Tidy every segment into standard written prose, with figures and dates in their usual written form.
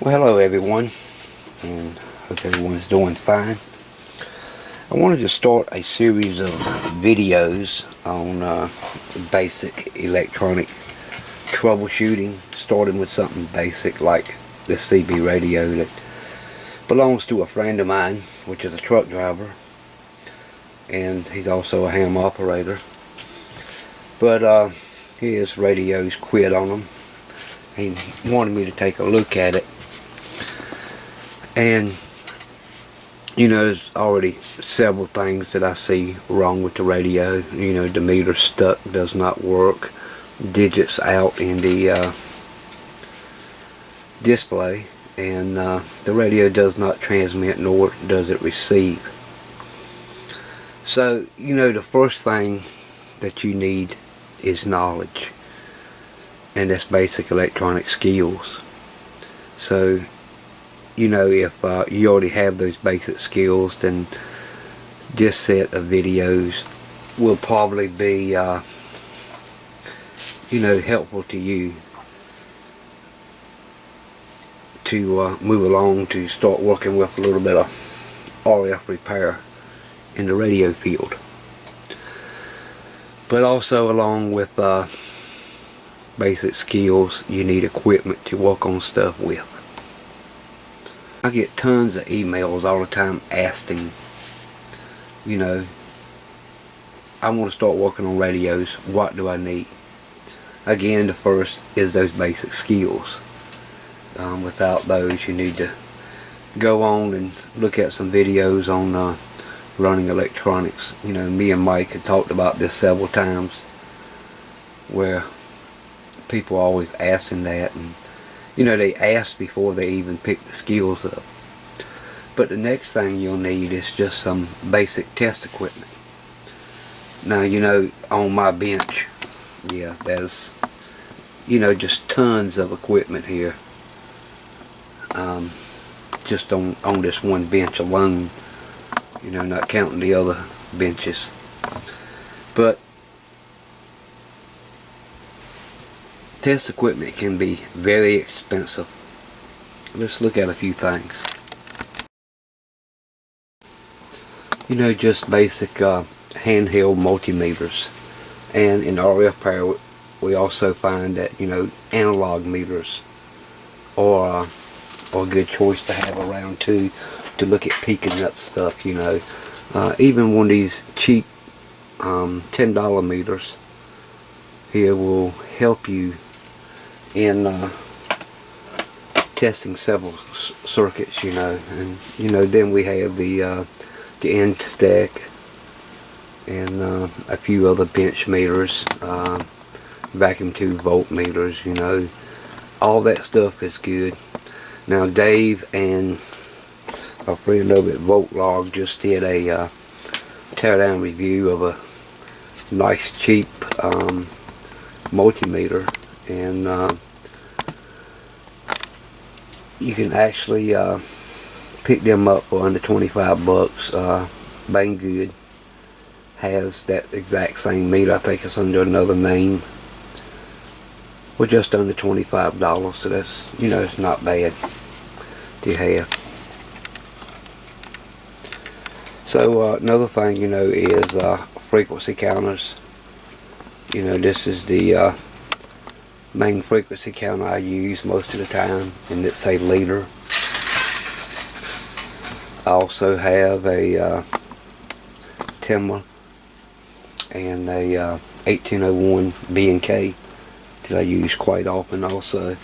Well, hello everyone, and hope everyone's doing fine. I wanted to start a series of videos on basic electronic troubleshooting, starting with something basic like this CB radio that belongs to a friend of mine, which is a truck driver, and he's also a ham operator. But his radio's quit on him. He wanted me to take a look at it. And you know, there's already several things that I see wrong with the radio. You know, the meter stuck, does not work, digits out in the display, and the radio does not transmit, nor does it receive. So, you know, the first thing that you need is knowledge, and that's basic electronic skills. So, you know, if you already have those basic skills, then this set of videos will probably be, you know, helpful to you to move along, to start working with a little bit of RF repair in the radio field. But also, along with basic skills, you need equipment to work on stuff with. I get tons of emails all the time asking, you know, I want to start working on radios, what do I need? Again, the first is those basic skills. Without those, you need to go on and look at some videos on running electronics. You know, me and Mike had talked about this several times, where people are always asking that, and you know, they ask before they even pick the skills up. But the next thing you'll need is just some basic test equipment. Now, you know, on my bench, yeah, there's, you know, just tons of equipment here. Just on this one bench alone, you know, not counting the other benches. But test equipment can be very expensive. Let's look at a few things. You know, just basic handheld multimeters. And in RF repair, we also find that, you know, analog meters are a good choice to have around too, to look at peaking up stuff, you know. Even one of these cheap $10 meters here will help you in testing several circuits, you know. And you know, then we have the end stack and a few other bench meters, vacuum tube voltmeters, you know. All that stuff is good. Now, Dave and our friend over at VoltLog just did a teardown review of a nice cheap multimeter, and you can actually pick them up for under 25 bucks. Banggood has that exact same meter. I think it's under another name. We're just under $25, so that's, you know, it's not bad to have. So another thing, you know, is frequency counters. You know, this is the main frequency counter I use most of the time, and it's a leader. I also have a Timber and a 1801 B&K that I use quite often also.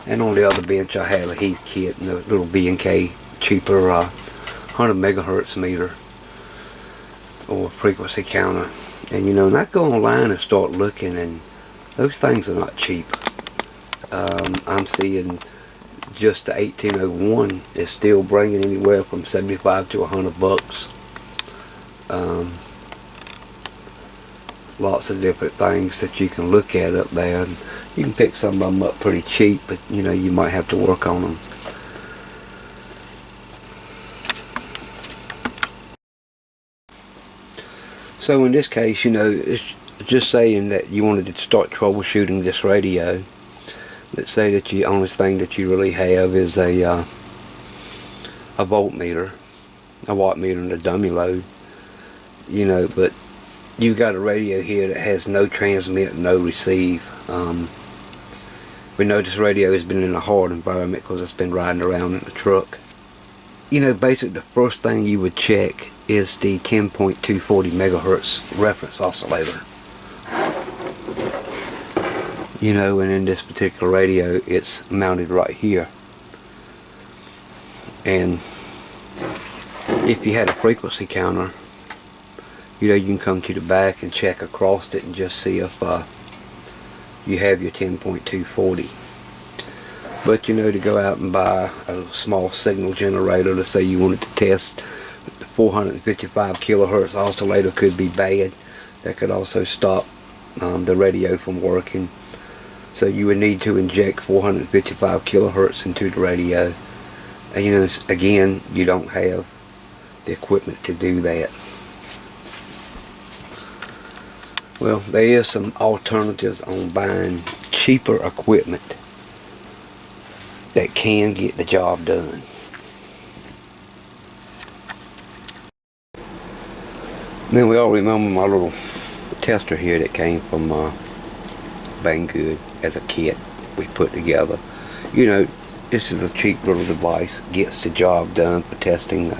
And on the other bench I have a heat kit and a little B&K cheaper 100 megahertz meter or frequency counter. And you know, and I go online and start looking, and those things are not cheap. I'm seeing just the 1801 is still bringing anywhere from 75 to 100 bucks. Lots of different things that you can look at up there, and you can pick some of them up pretty cheap, but you know, you might have to work on them. So in this case, you know, it's just saying that you wanted to start troubleshooting this radio. Let's say that the only thing that you really have is a voltmeter, a wattmeter, and a dummy load. You know, but you've got a radio here that has no transmit, no receive. We know this radio has been in a hard environment because it's been riding around in the truck. You know, basically the first thing you would check is the 10.240 megahertz reference oscillator. You know, and in this particular radio it's mounted right here. And if you had a frequency counter, you know, you can come to the back and check across it and just see if you have your 10.240. But you know, to go out and buy a small signal generator, let's say you wanted to test the 455 kilohertz oscillator, could be bad. That could also stop the radio from working. So you would need to inject 455 kilohertz into the radio. And you know, again, you don't have the equipment to do that. Well, there is some alternatives on buying cheaper equipment that can get the job done. Then we all remember my little tester here that came from Banggood as a kit we put together. You know, this is a cheap little device, gets the job done for testing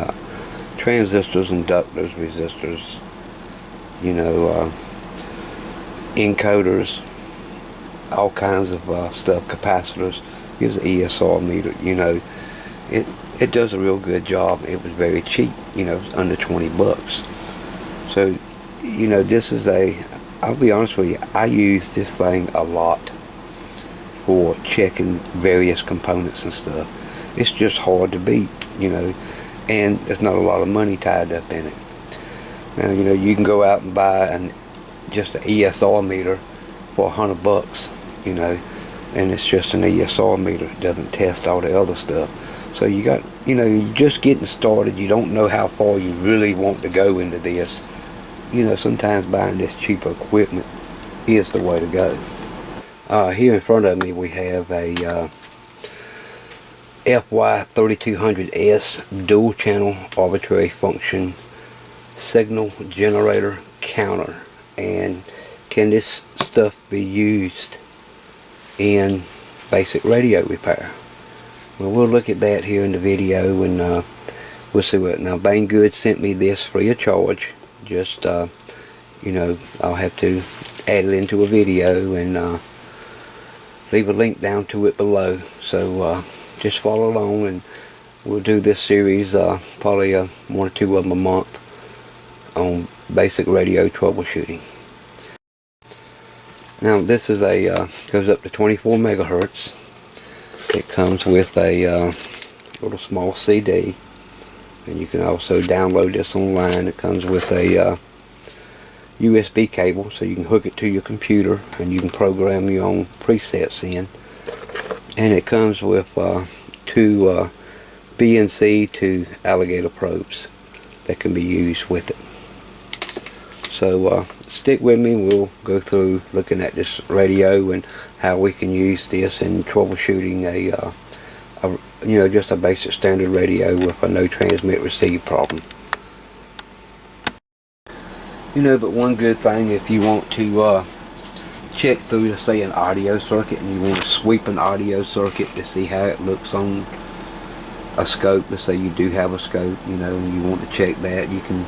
transistors, inductors, resistors, you know, encoders, all kinds of stuff, capacitors. Gives an ESR meter. You know, it does a real good job. It was very cheap, you know, it was under 20 bucks. So, you know, this is I'll be honest with you, I use this thing a lot for checking various components and stuff. It's just hard to beat, you know, and there's not a lot of money tied up in it. Now, you know, you can go out and buy just an ESR meter for $100, you know, and it's just an ESR meter. It doesn't test all the other stuff. So you got, you know, you're just getting started. You don't know how far you really want to go into this. You know, sometimes buying this cheaper equipment is the way to go. Here in front of me we have a FY3200S dual channel arbitrary function signal generator counter. And can this stuff be used in basic radio repair? Well, we'll look at that here in the video, and we'll see what. Now, Banggood sent me this free of charge. Just you know, I'll have to add it into a video and leave a link down to it below. So just follow along, and we'll do this series probably 1 or 2 of them a month on basic radio troubleshooting. Now this is goes up to 24 megahertz. It comes with a little small CD, and you can also download this online. It comes with a USB cable, so you can hook it to your computer and you can program your own presets in. And it comes with 2 BNC to alligator probes that can be used with it. So stick with me. We'll go through looking at this radio and how we can use this in troubleshooting a you know, just a basic standard radio with a no transmit receive problem. You know, but one good thing, if you want to check through, let's say, an audio circuit, and you want to sweep an audio circuit to see how it looks on a scope. Let's say you do have a scope, you know, and you want to check that, you can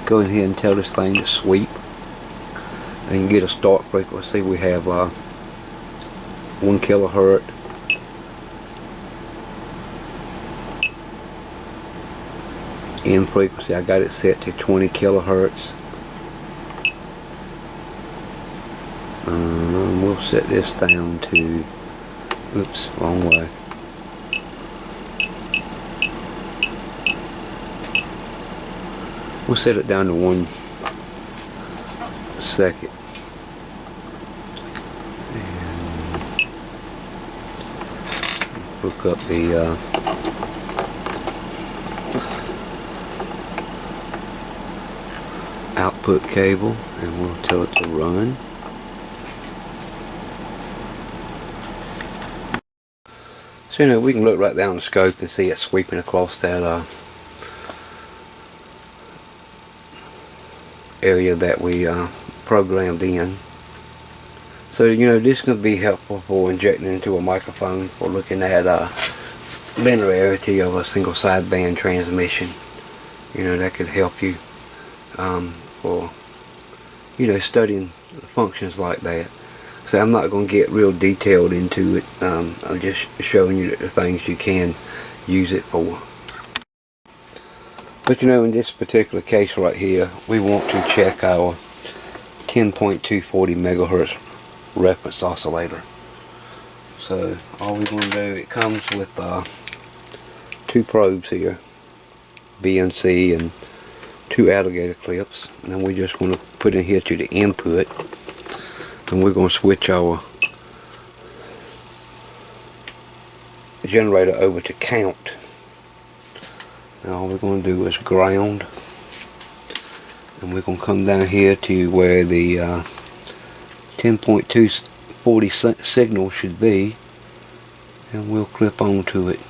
go ahead and tell this thing to sweep and get a start frequency. We have 1 kilohertz, end frequency. I got it set to 20 kilohertz. We'll set this down to, oops, wrong way. We'll set it down to 1 second. And hook up the output cable, and we'll tell it to run. So we can look right down the scope and see it sweeping across that area that we programmed in. So this is going to be helpful for injecting into a microphone for looking at linearity of a single sideband transmission. That could help you for studying functions like that. So I'm not going to get real detailed into it. I'm just showing you the things you can use it for. But in this particular case right here, we want to check our 10.240 megahertz reference oscillator. So all we're going to do, it comes with 2 probes here, B and C, and 2 alligator clips, and then we're just going to put in here to the input, and we're going to switch our generator over to count. Now all we're going to do is ground, and we're going to come down here to where the 10.240 signal should be, and we'll clip onto it.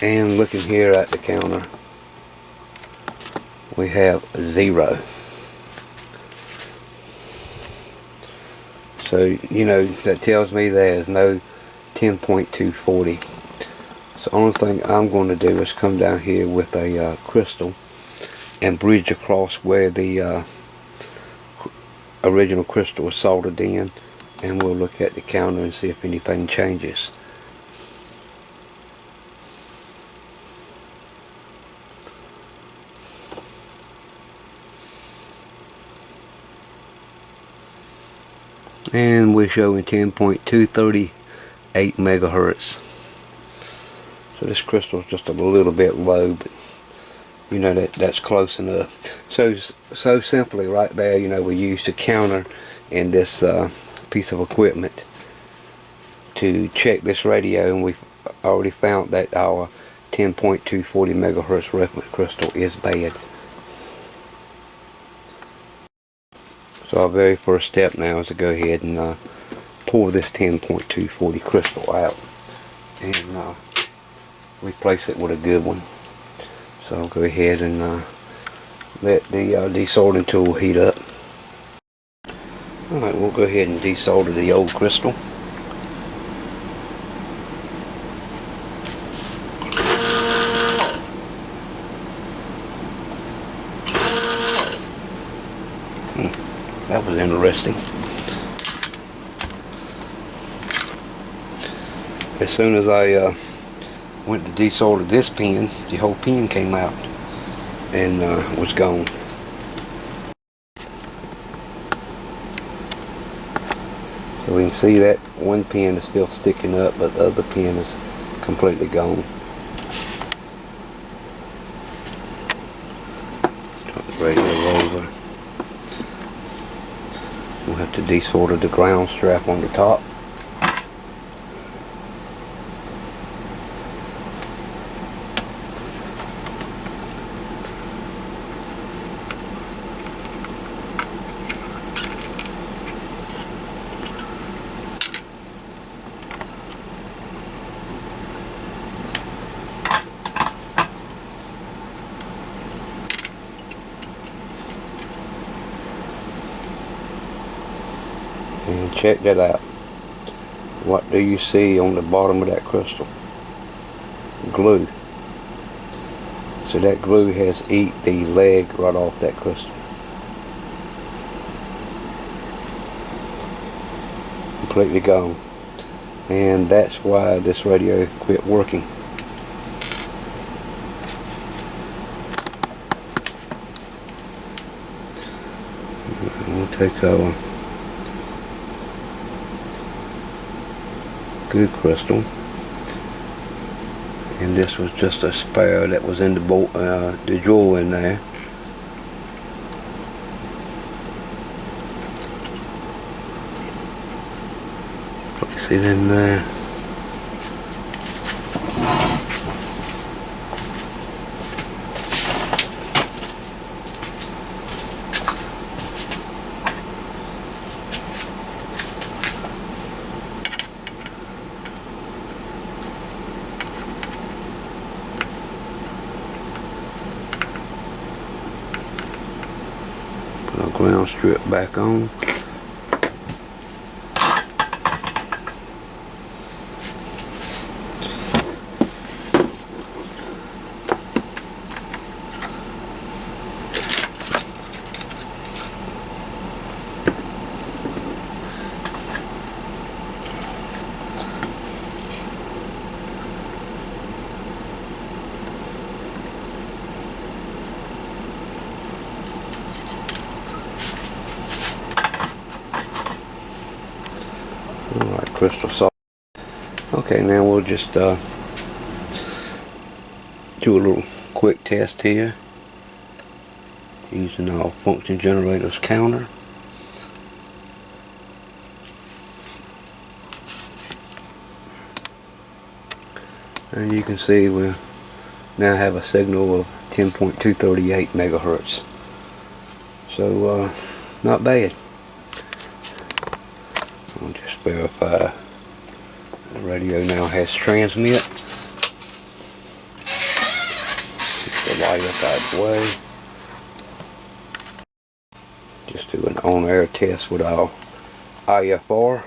And looking here at the counter, we have 0. So that tells me there's no 10.240. So the only thing I'm going to do is come down here with a crystal and bridge across where the original crystal was soldered in, and we'll look at the counter and see if anything changes. And we're showing 10.238 megahertz. So this crystal is just a little bit low, but that's close enough. So simply right there, we use the counter in this piece of equipment to check this radio, and we've already found that our 10.240 megahertz reference crystal is bad. So our very first step now is to go ahead and pull this 10.240 crystal out and replace it with a good one. So I'll go ahead and let the desoldering tool heat up. Alright, we'll go ahead and desolder the old crystal. That was interesting. As soon as I went to desolder this pin, the whole pin came out and was gone. So we can see that one pin is still sticking up, but the other pin is completely gone. Turn the radio over. We'll have to desolder the ground strap on the top. And check that out. What do you see on the bottom of that crystal? Glue. So that glue has eat the leg right off that crystal. Completely gone. And that's why this radio quit working. We'll take our good crystal, and this was just a spare that was in the drawer in there. Place it in there. ground strip back on. Alright, crystal salt. Okay, now we'll just do a little quick test here using our function generators counter. And you can see we now have a signal of 10.238 megahertz. So not bad. I'll just verify the radio now has transmit. Get the light up out of the way. Just do an on-air test with our IFR.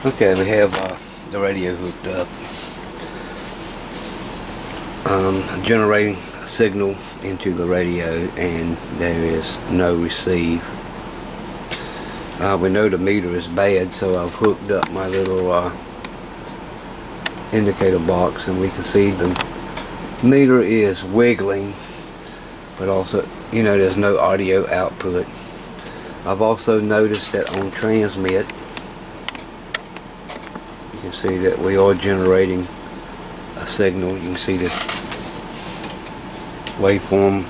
Okay, we have the radio hooked up, generating a signal into the radio, and there is no receive. We know the meter is bad, so I've hooked up my little indicator box, and we can see the meter is wiggling, but also, you know, there's no audio output. I've also noticed that on transmit, you can see that we are generating a signal. You can see this waveform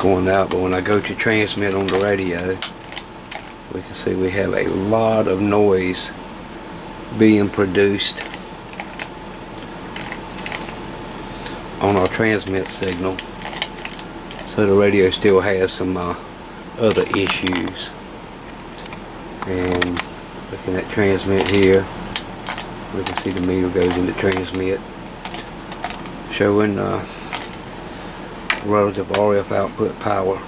going out, but when I go to transmit on the radio, we can see we have a lot of noise being produced on our transmit signal. So the radio still has some other issues. And looking at transmit here, we can see the meter goes into transmit, showing relative RF output power.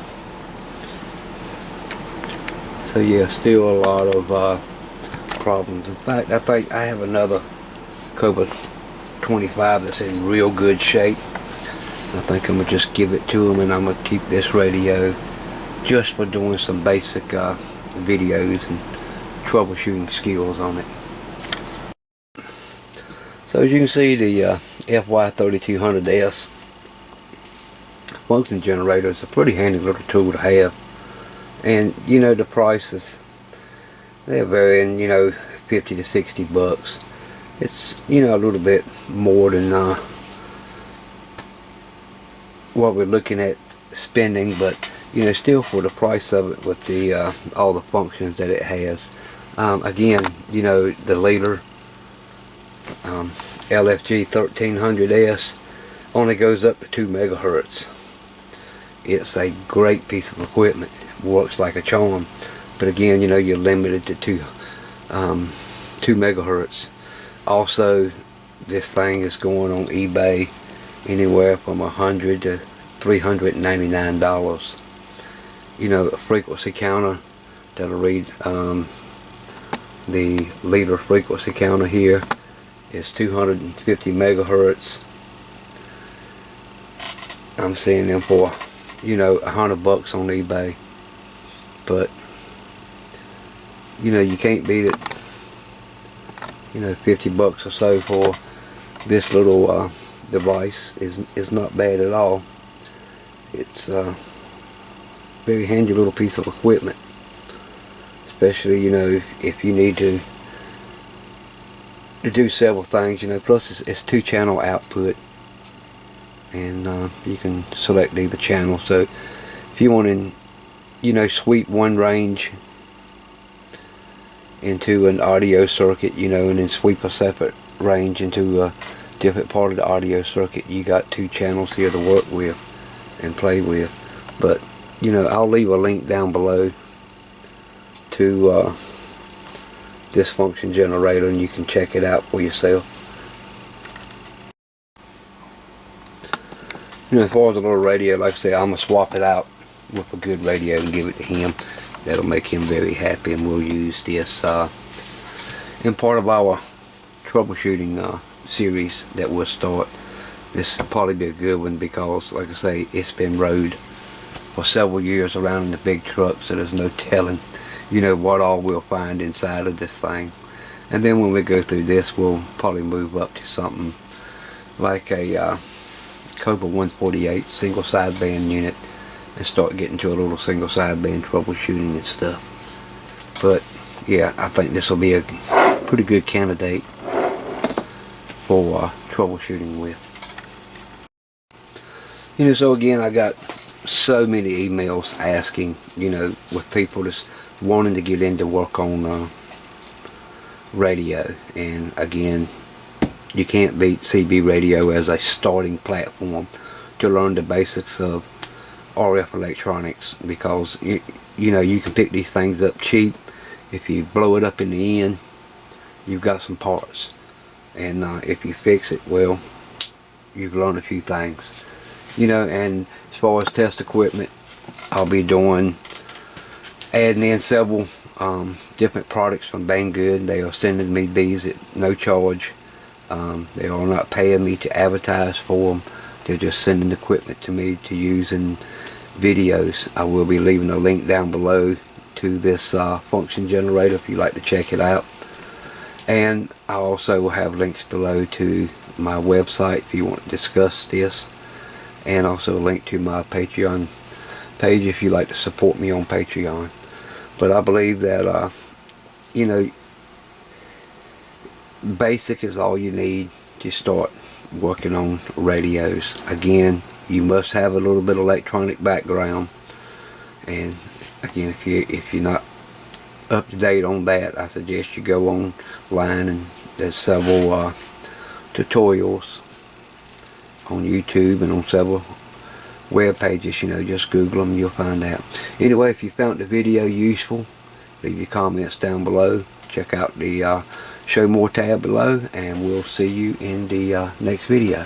So yeah, still a lot of problems. In fact, I think I have another Cobra 25 that's in real good shape. I think I'm gonna just give it to him, and I'm gonna keep this radio just for doing some basic videos and troubleshooting skills on it. So as you can see, the FY3200S function generator is a pretty handy little tool to have. And you know, the prices, they're varying, you know, 50 to 60 bucks. It's, you know, a little bit more than what we're looking at spending, but you know, still for the price of it, with the all the functions that it has. Again, you know, the leader LFG 1300S only goes up to 2 megahertz. It's a great piece of equipment. It works like a charm, but again, you know, you're limited to 2 megahertz. Also, this thing is going on eBay anywhere from $100 to $399. You know, a frequency counter that'll read the leader frequency counter here is 250 megahertz. I'm seeing them for, you know, $100 on eBay, but you know, you can't beat it. You know, 50 bucks or so for this little device is not bad at all. It's a very handy little piece of equipment, especially, you know, if you need to do several things, you know. Plus it's 2-channel output, and you can select either channel. So if you want to, you know, sweep one range into an audio circuit, you know, and then sweep a separate range into a different part of the audio circuit, you got 2 channels here to work with and play with. But you know, I'll leave a link down below to this function generator, and you can check it out for yourself. You know, as far as the little radio, like I say, I'm going to swap it out with a good radio and give it to him. That'll make him very happy, and we'll use this in part of our troubleshooting series that we'll start. This will probably be a good one because, like I say, it's been rode for several years around in the big truck, so there's no telling, you know, what all we'll find inside of this thing. And then when we go through this, we'll probably move up to something like a Cobra 148 single sideband unit and start getting to a little single sideband troubleshooting and stuff. But yeah, I think this will be a pretty good candidate for troubleshooting with. You know, so again, I got so many emails asking, you know, with people just wanting to get into work on radio. And again, you can't beat CB radio as a starting platform to learn the basics of RF electronics, because you know, you can pick these things up cheap. If you blow it up in the end, you've got some parts, and if you fix it well, you've learned a few things, you know. And as far as test equipment, I'll be adding in several different products from Banggood. They are sending me these at no charge. They are not paying me to advertise for them. They're just sending equipment to me to use in videos. I will be leaving a link down below to this function generator if you'd like to check it out. And I also will have links below to my website if you want to discuss this, and also a link to my Patreon page if you'd like to support me on Patreon. But I believe that you know, basic is all you need to start working on radios. Again, you must have a little bit of electronic background, and again, if you're not up to date on that, I suggest you go online, and there's several tutorials on YouTube and on several web pages. You know, just Google them, you'll find out. Anyway, if you found the video useful, leave your comments down below. Check out the show more tab below, and we'll see you in the next video.